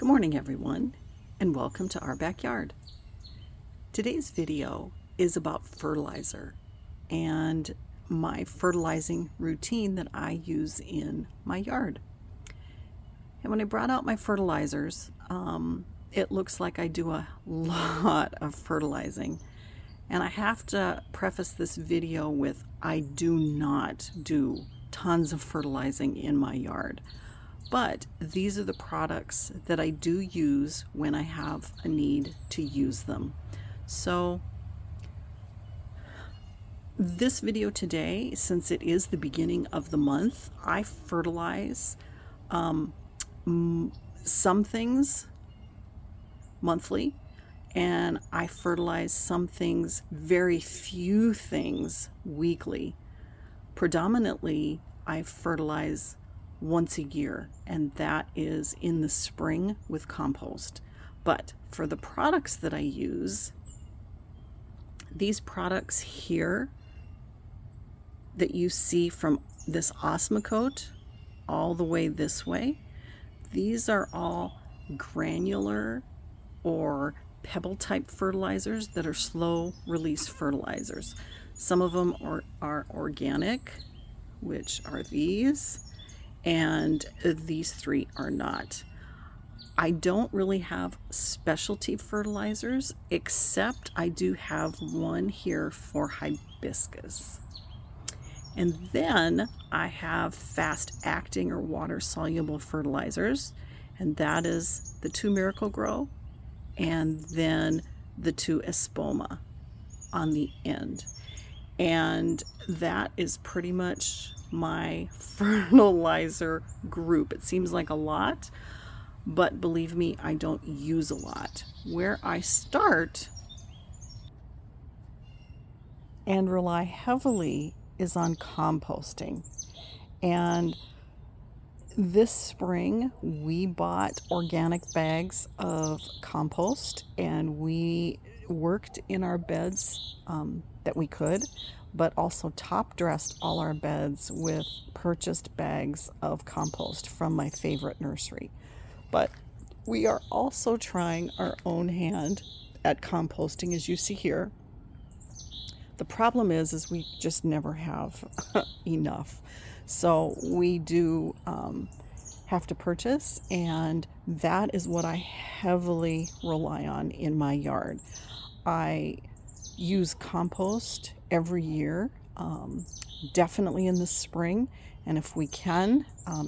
Good morning everyone, and welcome to our backyard. Today's video is about fertilizer and my fertilizing routine that I use in my yard. And when I brought out my fertilizers, it looks like I do a lot of fertilizing. And I have to preface this video with I do not do tons of fertilizing in my yard. But these are the products that I do use when I have a need to use them. So this video today, since it is the beginning of the month, I fertilize some things monthly, and I fertilize some things, very few things, weekly. Predominantly, I fertilize once a year, and that is in the spring with compost. But for the products that I use, these products here that you see from this Osmocote all the way this way, these are all granular or pebble type fertilizers that are slow release fertilizers. Some of them are organic, which are these, and these three are not. I don't really have specialty fertilizers, except I do have one here for hibiscus. And then I have fast acting or water soluble fertilizers, and that is the 2 Miracle-Gro and then the 2 Espoma on the end. And that is pretty much my fertilizer group. It seems like a lot, but believe me, I don't use a lot. Where I start and rely heavily is on composting. And this spring we bought organic bags of compost, and we worked in our beds that we could, but also top dressed all our beds with purchased bags of compost from my favorite nursery. But we are also trying our own hand at composting, as you see here. The problem is we just never have enough. So we do have to purchase, and that is what I heavily rely on in my yard. I use compost every year, definitely in the spring, and if we can,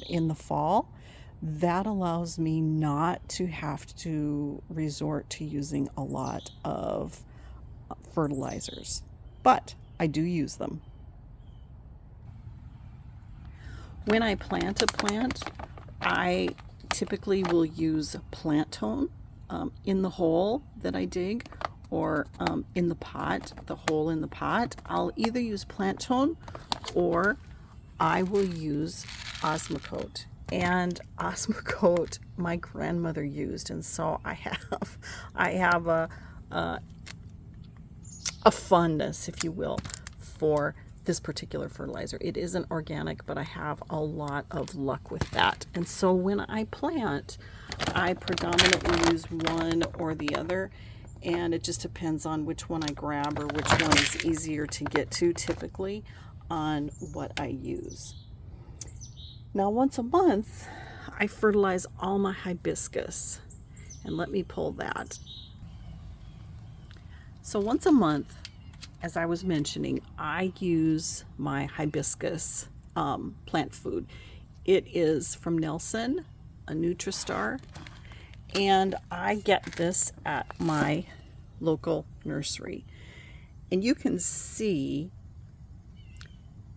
in the fall. That allows me not to have to resort to using a lot of fertilizers, but I do use them. When I plant a plant, I typically will use plant tone in the hole that I dig, or in the pot, the hole in the pot. I'll either use plant tone or I will use Osmocote. And Osmocote my grandmother used, and so I have a fondness, if you will, for this particular fertilizer. It isn't organic, but I have a lot of luck with that. And so when I plant, I predominantly use one or the other, and it just depends on which one I grab or which one is easier to get to, typically, on what I use. Now, once a month, I fertilize all my hibiscus, and let me pull that. So once a month, as I was mentioning, I use my hibiscus plant food. It is from Nelson, a Nutristar, and I get this at my local nursery. And you can see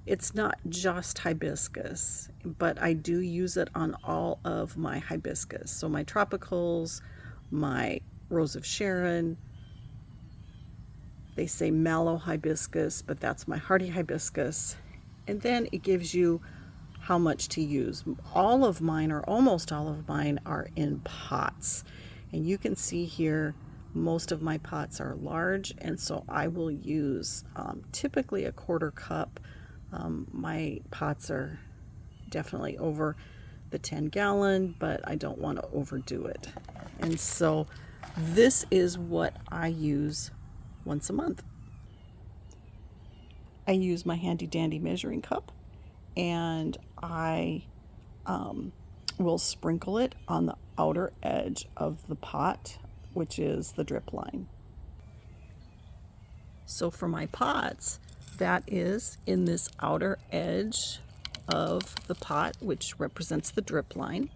it's not just hibiscus, but I do use it on all of my hibiscus. So my tropicals, my Rose of Sharon, they say mallow hibiscus, but that's my hardy hibiscus. And then it gives you how much to use. All of mine, or almost all of mine, are in pots. And you can see here, most of my pots are large, and so I will use typically a 1/4 cup. My pots are definitely over the 10-gallon, but I don't want to overdo it. And so this is what I use once a month. I use my handy dandy measuring cup, and I will sprinkle it on the outer edge of the pot, which is the drip line. So for my pots, that is in this outer edge of the pot, which represents the drip line.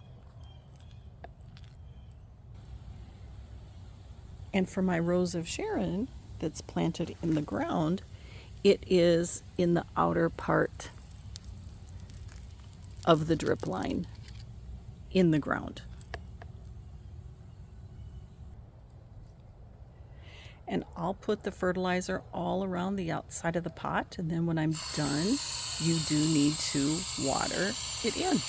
And for my Rose of Sharon that's planted in the ground, it is in the outer part of the drip line in the ground. And I'll put the fertilizer all around the outside of the pot, and then when I'm done, you do need to water it in.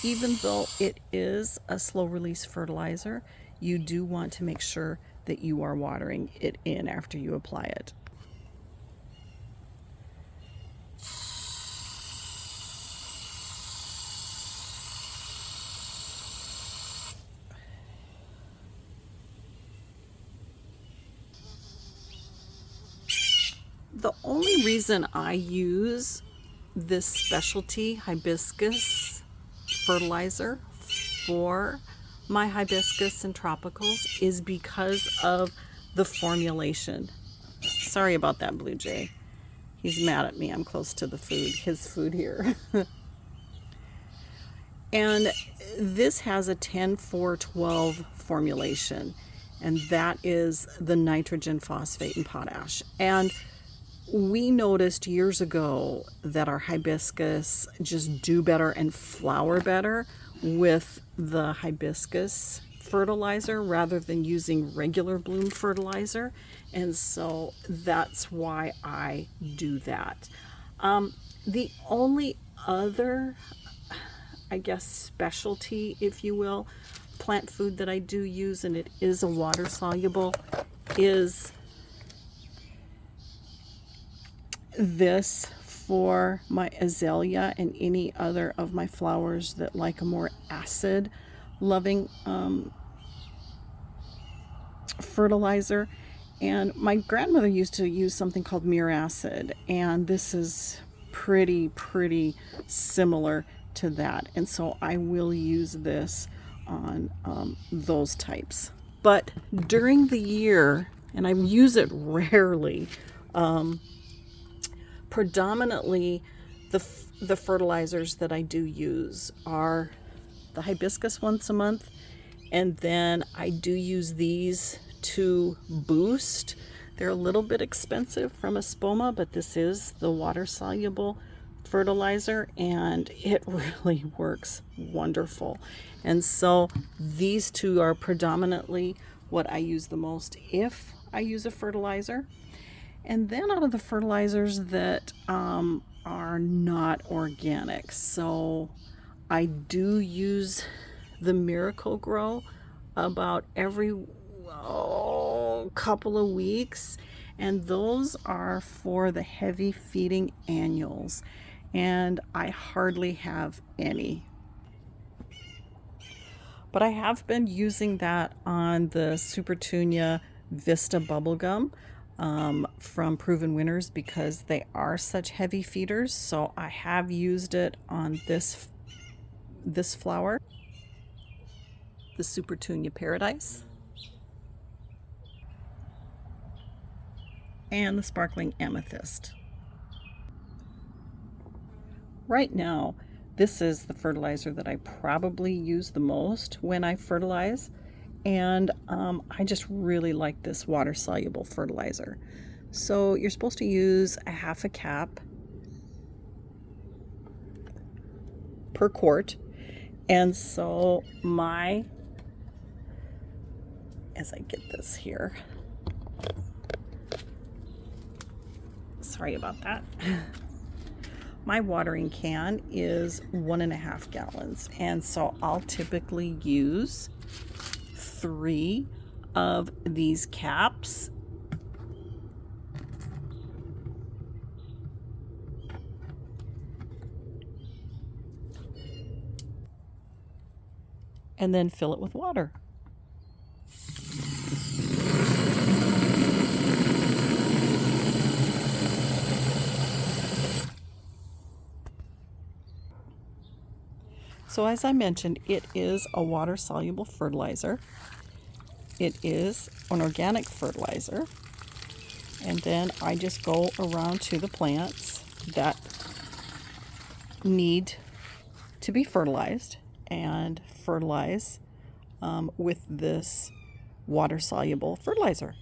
Even though it is a slow release fertilizer, you do want to make sure that you are watering it in after you apply it. The only reason I use this specialty hibiscus fertilizer for my hibiscus and tropicals is because of the formulation. Sorry about that, Blue Jay. He's mad at me. I'm close to the food, his food here. And this has a 10-4-12 formulation, and that is the nitrogen, phosphate, and potash. And we noticed years ago that our hibiscus just do better and flower better with the hibiscus fertilizer rather than using regular bloom fertilizer. And so that's why I do that. The only other, I guess, specialty, if you will, plant food that I do use, and it is a water soluble, is this for my azalea and any other of my flowers that like a more acid loving fertilizer. And my grandmother used to use something called muracid, and this is pretty similar to that, and so I will use this on those types. But during the year, and I use it rarely, predominantly the fertilizers that I do use are the hibiscus once a month, and then I do use these to boost. They're a little bit expensive from Espoma, but this is the water soluble fertilizer, and it really works wonderful. And so these two are predominantly what I use the most if I use a fertilizer. And then out of the fertilizers that are not organic, so I do use the Miracle Grow about every couple of weeks, and those are for the heavy feeding annuals, and I hardly have any. But I have been using that on the Supertunia Vista bubblegum from Proven Winners because they are such heavy feeders. So I have used it on this flower, the Supertunia Paradise, and the Sparkling Amethyst. Right now, this is the fertilizer that I probably use the most when I fertilize, and I just really like this water soluble fertilizer. So you're supposed to use a half a cap per quart, and so as I get this here, sorry about that. My watering can is 1.5 gallons, and so I'll typically use 3 of these caps. and then fill it with water. So as I mentioned, it is a water-soluble fertilizer. It is an organic fertilizer. And then I just go around to the plants that need to be fertilized and fertilize with this water-soluble fertilizer.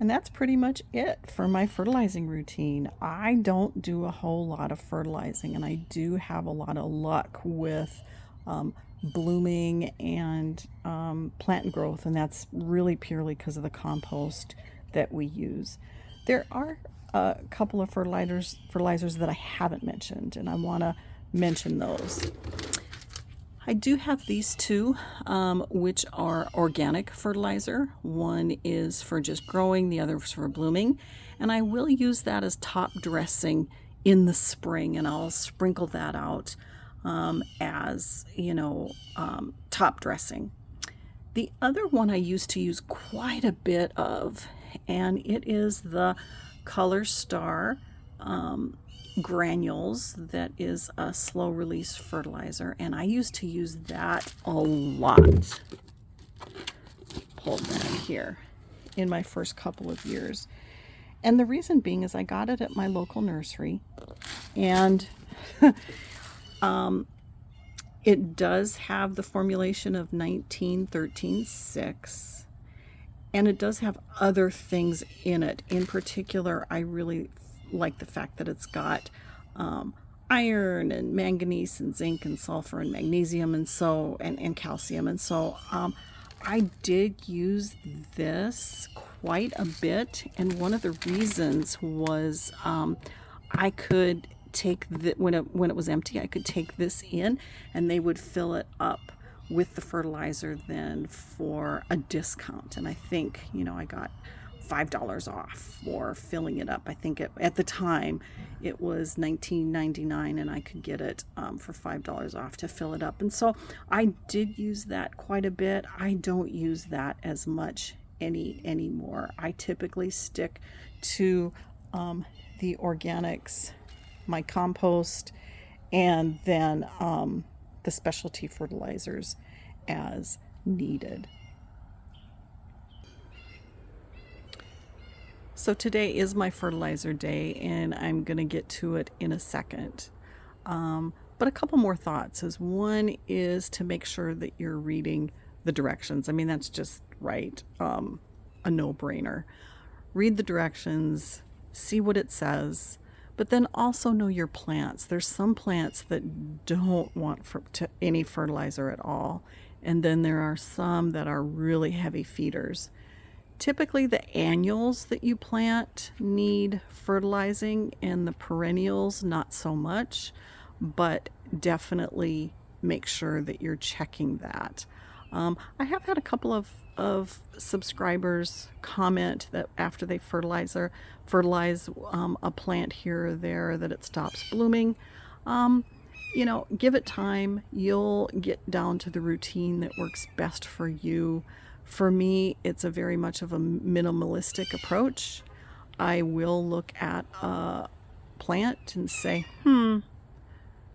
And that's pretty much it for my fertilizing routine. I don't do a whole lot of fertilizing, and I do have a lot of luck with blooming and plant growth, and that's really purely because of the compost that we use. There are a couple of fertilizers that I haven't mentioned, and I want to mention those. I do have these two, which are organic fertilizer. One is for just growing, the other is for blooming. And I will use that as top dressing in the spring, and I'll sprinkle that out as, top dressing. The other one I used to use quite a bit of, and it is the Color Star granules. That is a slow release fertilizer, and I used to use that a lot. Pull that here in my first couple of years, and the reason being is I got it at my local nursery, and it does have the formulation of 19-13-6, and it does have other things in it. In particular, I really like the fact that it's got iron and manganese and zinc and sulfur and magnesium and calcium, and so I did use this quite a bit, and one of the reasons was I could take when it was empty, I could take this in and they would fill it up with the fertilizer then for a discount, and I think I got $5 off for filling it up. I think at the time it was $19.99, and I could get it for $5 off to fill it up. And so I did use that quite a bit. I don't use that as much anymore. I typically stick to the organics, my compost, and then the specialty fertilizers as needed. So today is my fertilizer day, and I'm going to get to it in a second. But a couple more thoughts is, one is to make sure that you're reading the directions. I mean, that's just right, a no-brainer. Read the directions, see what it says, but then also know your plants. There's some plants that don't want any fertilizer at all, and then there are some that are really heavy feeders. Typically the annuals that you plant need fertilizing, and the perennials not so much, but definitely make sure that you're checking that. I have had a couple of subscribers comment that after they fertilize a plant here or there that it stops blooming. Give it time. You'll get down to the routine that works best for you. For me, it's a very much of a minimalistic approach. I will look at a plant and say,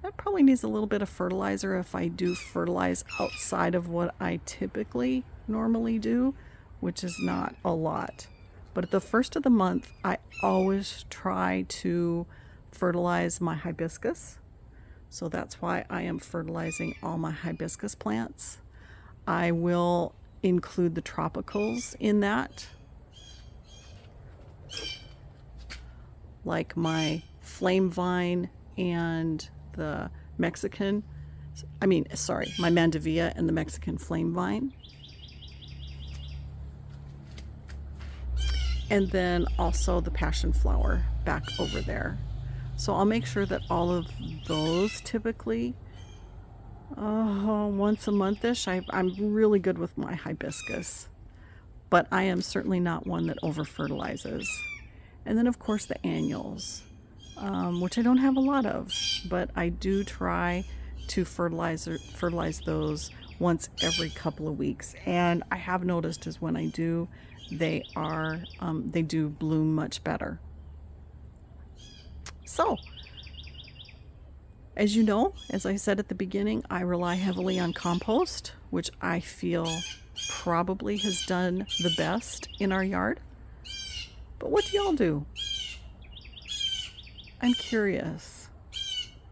that probably needs a little bit of fertilizer if I do fertilize outside of what I typically normally do, which is not a lot. But at the first of the month, I always try to fertilize my hibiscus. So that's why I am fertilizing all my hibiscus plants. I will include the tropicals in that, like my flame vine and the my mandevilla and the Mexican flame vine. And then also the passion flower back over there. So I'll make sure that all of those typically once a month-ish. I'm really good with my hibiscus, but I am certainly not one that over fertilizes. And then of course the annuals, which I don't have a lot of, but I do try to fertilize those once every couple of weeks. And I have noticed is when I do, they do bloom much better. So, as you know, as I said at the beginning, I rely heavily on compost, which I feel probably has done the best in our yard. But what do y'all do? I'm curious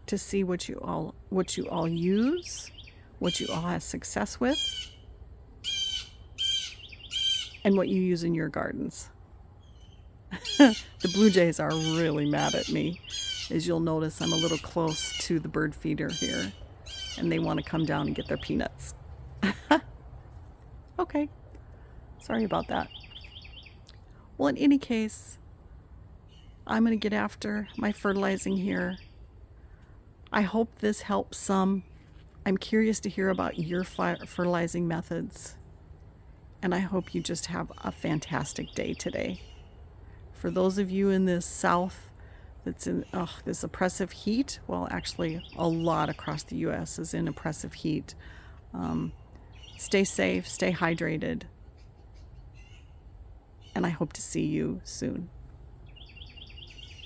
to see what you all use, what you all have success with, and what you use in your gardens. The blue jays are really mad at me. As you'll notice, I'm a little close to the bird feeder here, and they want to come down and get their peanuts. Okay, sorry about that. Well, in any case, I'm going to get after my fertilizing here. I hope this helps some. I'm curious to hear about your fertilizing methods, and I hope you just have a fantastic day today. For those of you in the south that's in this oppressive heat, well, actually a lot across the U.S. is in oppressive heat. Stay safe, stay hydrated, and I hope to see you soon.